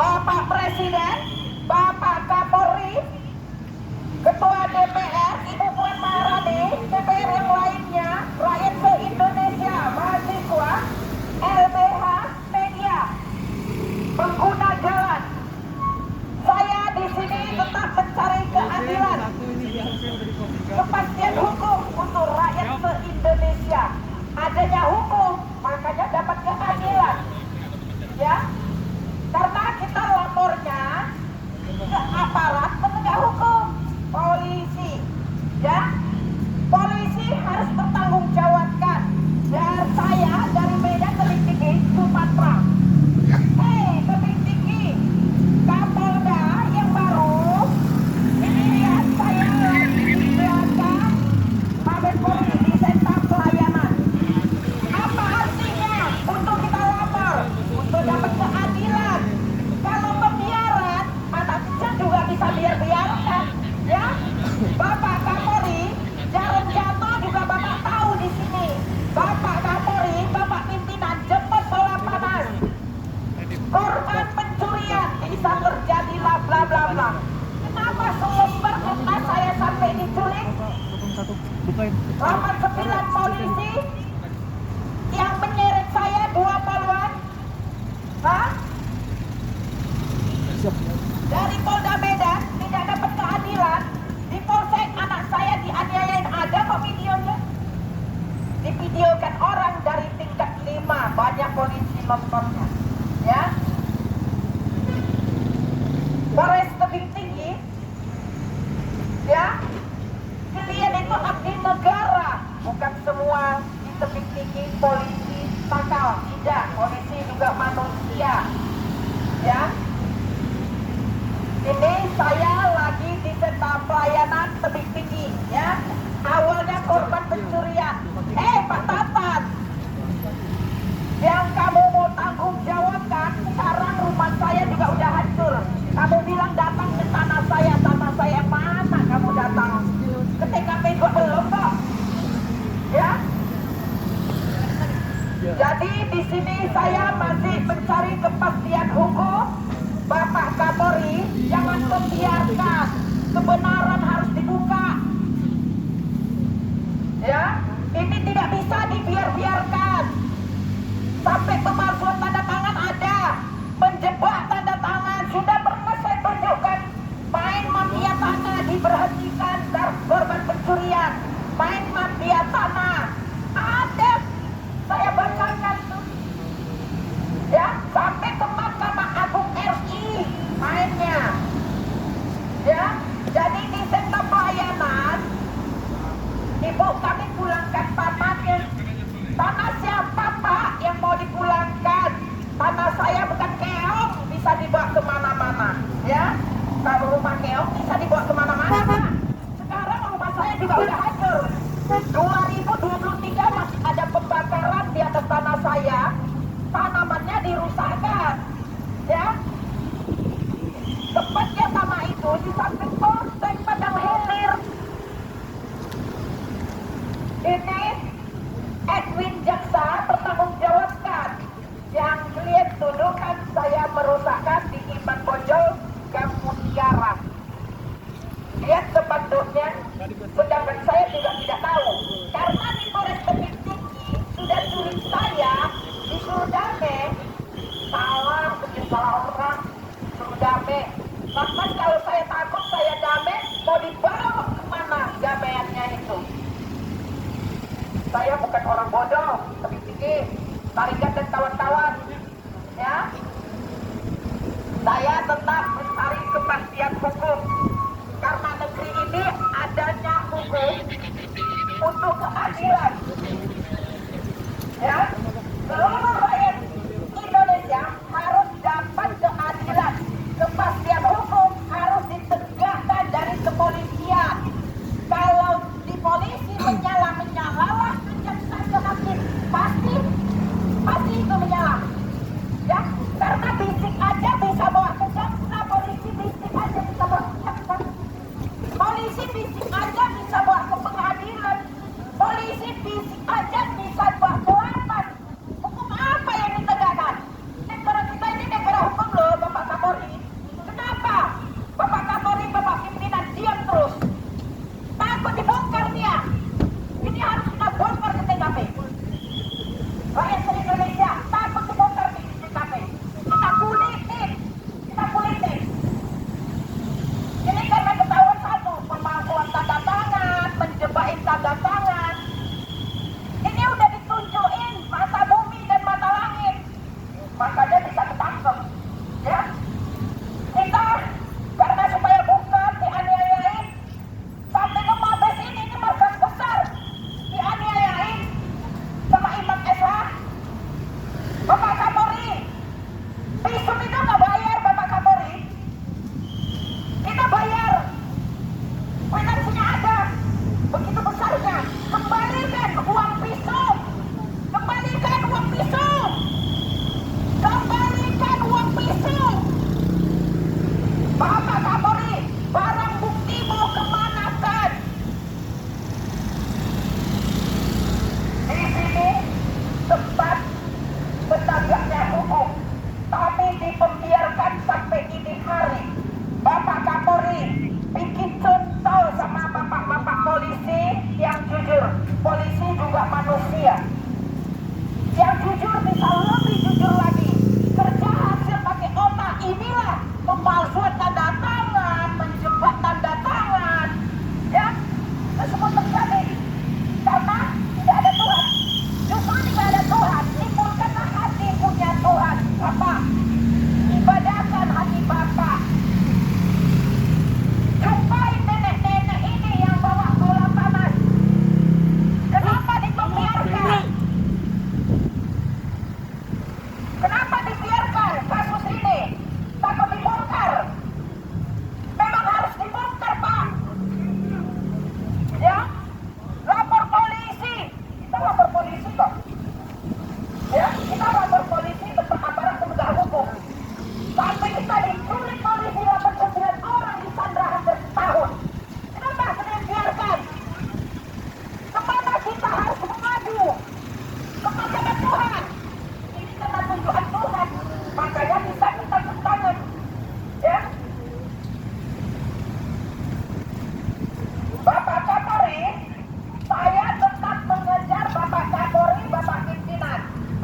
Bapak Presiden, Bapak Kapolri, Ketua DPR, Ibu Puan Maharani, DPR yang lainnya, rakyat se-Indonesia, mahasiswa, LBH, media, pengguna jalan. Saya di sini tetap mencari keadilan, kepastian hukum untuk rakyat se-Indonesia. Adanya hukum, makanya dapat keadilan. Ya, karena kita lapornya ke aparat penegak hukum, polisi. Ya, polisi harus bertanggungjawabkan. Dan saya dari Medan Tebing Tinggi, Sumatera. Hei, Tebing Tinggi, Kapolda yang baru. Ini lihat saya di belakang Mabes Polri di sentra pelayanan. Apa artinya untuk kita lapor, untuk dapat keadilan? Kalau pembiaran, anak kecil juga bisa biar-biarkan, ya. Bapak Kapolri, jarum jatuh juga Bapak tahu di sini. Bapak Kapolri, Bapak pimpinan, jemput bola panas. Korban pencurian bisa terjadi bla bla bla bla. Kenapa selembar kertas saya sampai diculik? 89 polisi yang menyeret saya 2 poluan. Hah? Dari Polda Medan tidak dapat keadilan. Di Polsek anak saya dianiayain, ada kok videonya. Divideokan orang dari tingkat 5, banyak polisi nontonnya. Ya. Polres Tebing Tinggi, ya, kalian itu abdi negara, bukan semua di Tebing Tinggi polisi nakal, tidak, polisi juga manusia, ya. Ini saya lagi di sentra pelayanan Tebing Tinggi, ya. Awalnya korban pencurian. Pak Tatan, yang kamu mau tanggung jawabkan, sekarang rumah saya juga udah hancur. Kamu bilang datang ke tanah saya mana kamu datang? Ke TKP juga belum kok. Ya. Jadi di sini saya masih mencari kepastian hukum. Bapak Kapolri, jangan membiarkan, kebenaran harus dibuka. Ya, ini tidak bisa dibiar-biarkan. Sampai pemalsuan tanda tangan ada, menjebak tanda tangan, sudah pernah saya tunjukkan. Main mafia tanah diberhentikan dari korban pencurian, main mafia tanah ada, saya bacakan tuh. Ya, sampai ke Mahkamah Agung RI mainnya. Ya, jadi di sentra pelayanan, Ibu, kami pulangkan tanahnya. Tanah siapa Pak yang mau dipulangkan? Tanah saya bukan keong, bisa dibawa kemana-mana. Ya, kalau rumah keong bisa dibawa kemana-mana Pak. Sekarang rumah saya juga udah hancur. 2023 masih ada pembakaran di atas tanah saya. Tanamannya dirusakkan. Ya, tepatnya tanah itu di samping Polsek Padang Hilir. Ini Edwin Jaksa bertanggungjawabkan. Yang kalian tuduhkan saya merusakkan di Iman Bonjol, Kampung Garang. Lihat sepanduknya, sedangkan saya juga tidak tahu. Karena di Polres Tebing Tinggi sudah sulit saya disuruh damai. Salah, bikin salah orang, suruh damai. Bahkan kalau saya takut saya damai, mau dibawa kemana damaiannya itu? Saya bukan orang bodoh, Tebing Tinggi, Tarigat dan kawan-kawan. Ya, saya tetap mencari kepastian hukum. Karena negeri ini adanya hukum untuk keadilan. Ya, seluruh rakyat Indonesia harus dapat keadilan. Kepastian hukum harus ditegakkan dari kepolisian. Kalau di polisi menyala lah kejaksaan ke hakim, pasti itu menyala. Ya, karena bisik aja bisa bawa ke jaksa, polisi bisik aja bisa bawa ke jaksa, polisi bisik aja bisa bawa ke pengadilan, polisi bisik aja bisa bawa ke lapas.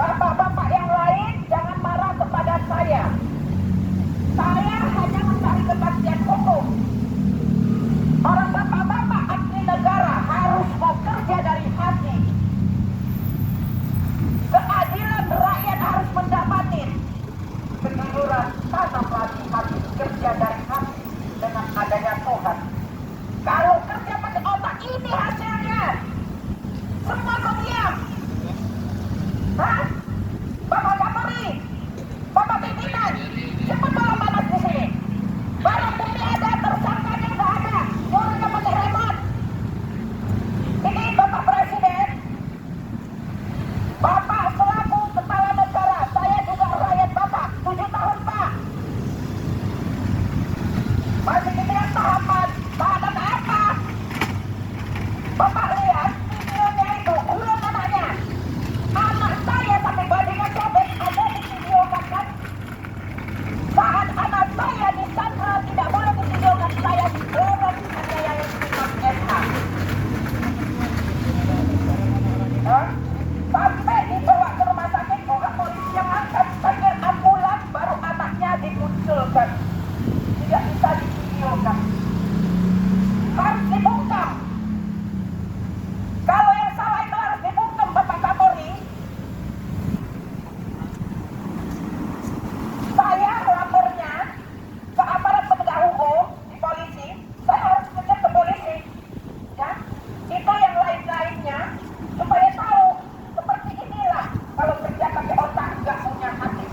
Bapak-bapak yang lain jangan marah kepada saya. Saya hanya mencari kepastian hukum. Orang bapak-bapak abdi negara harus bekerja dari hati. Keadilan rakyat harus mendapatin. Kejujuran tanamlah di hati, kerja dari hati dengan adanya Tuhan. Kalau kerja pakai otak, ini hasilnya. Semua kau diam. Hah? Bapak Kapolri, Bapak pimpinan, cepat bawa panas di sini. Barang bukti ada, tersangkanya nggak ada. Nyuruhnya pakai remote. Ini Bapak Presiden, Bapak selaku kepala negara, saya juga rakyat Bapak, 7 tahun Pak. Masih diberikan tahapan apa? Bapak lihat videonya itu, ulang anaknya. Anak saya sampai badannya sobek, ada di video kan? Saat anak saya disandra, tidak boleh divideokan, saya didorong saya yang SH. Sampai dibawa ke rumah sakit juga polisi yang angkat panggil ambulans, baru anaknya dimunculkan. Tidak bisa divideokan. Harus dibungkam. Kalau yang salah itu harus dibungkam, Bapak Kapolri. Saya lapornya ke aparat penegak hukum di polisi, saya harus ngecek ke polisi, ya. Itu yang lain-lainnya supaya tahu seperti inilah kalau kerja pakai otak nggak punya hati.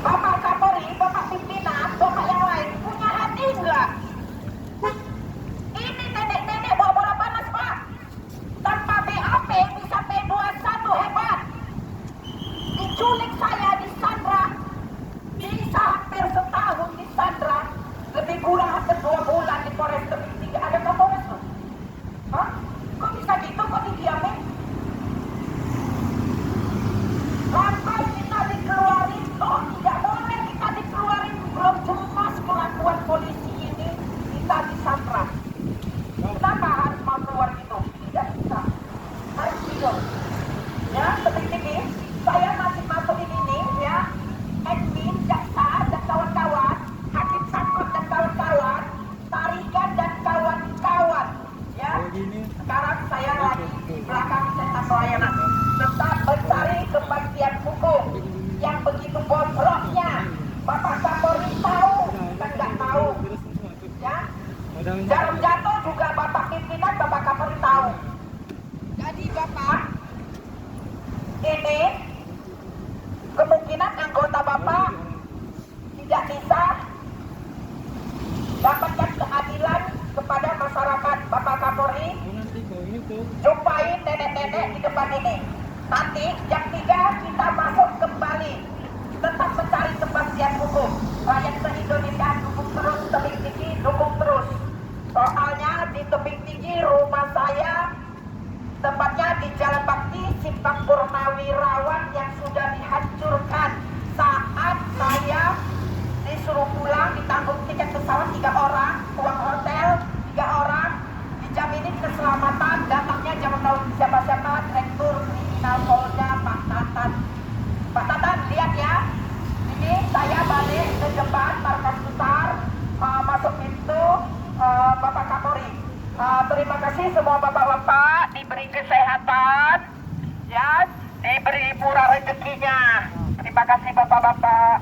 Bapak Kapolri, Bapak pimpinan, Bapak yang lain punya hati nggak? Ini nenek-nenek bawa bola panas Pak, tanpa BAP bisa P21 hebat. Diculik saya, disandra, bisa hampir setahun disandra, lebih kurang hampir 2 bulan di Polres Tebing Tinggi. Ada Kapolres tuh? Hah? Kok bisa gitu? Kok didiamin? Lantas kita dikeluarin, toh tidak boleh kita dikeluarin, belum jelas kelakuan polisi ini, kita disandra. Kenapa harus mau keluar gitu? Tidak bisa. Harus hidup. Ya, Tebing Tinggi, saya masih masukin ini ya, admin, jaksa dan kawan-kawan, hakim sangkut dan kawan-kawan, tarikan dan kawan-kawan, ya. Sekarang saya lagi di belakang sentra pelayanan, tetap mencari kepastian hukum yang begitu bobroknya. Bapak Kapolri tahu, kan nggak tahu, ya. Jarum jatuh juga Bapak pimpinan, Bapak Kapolri tahu. Jadi Bapak, ini kemungkinan anggota Bapak tidak bisa dapatkan keadilan kepada masyarakat. Bapak Kapolri jumpain nenek-nenek di depan ini. Nanti jam 3 kita masuk kembali, tetap mencari kepastian hukum. Rakyat se-Indonesia dukung terus Tebing Tinggi, dukung terus. Soalnya di Tebing Tinggi rumah saya, tempatnya di Jalan Bakti, Simpang Purnawirawan yang sudah dihancurkan saat saya disuruh pulang, ditanggung tiket pesawat 3 orang, uang hotel 3 orang, dijaminin keselamatan, datangnya jangan tahu siapa-siapa, Direktur Kriminal Polda Pak Tatan. Pak Tatan, lihat ya, ini saya balik ke depan markas besar, masuk pintu, Bapak Kapolri. Terima kasih semua bapak-bapak, diberi kesehatan, ya, diberi murah rezekinya. Terima kasih bapak-bapak.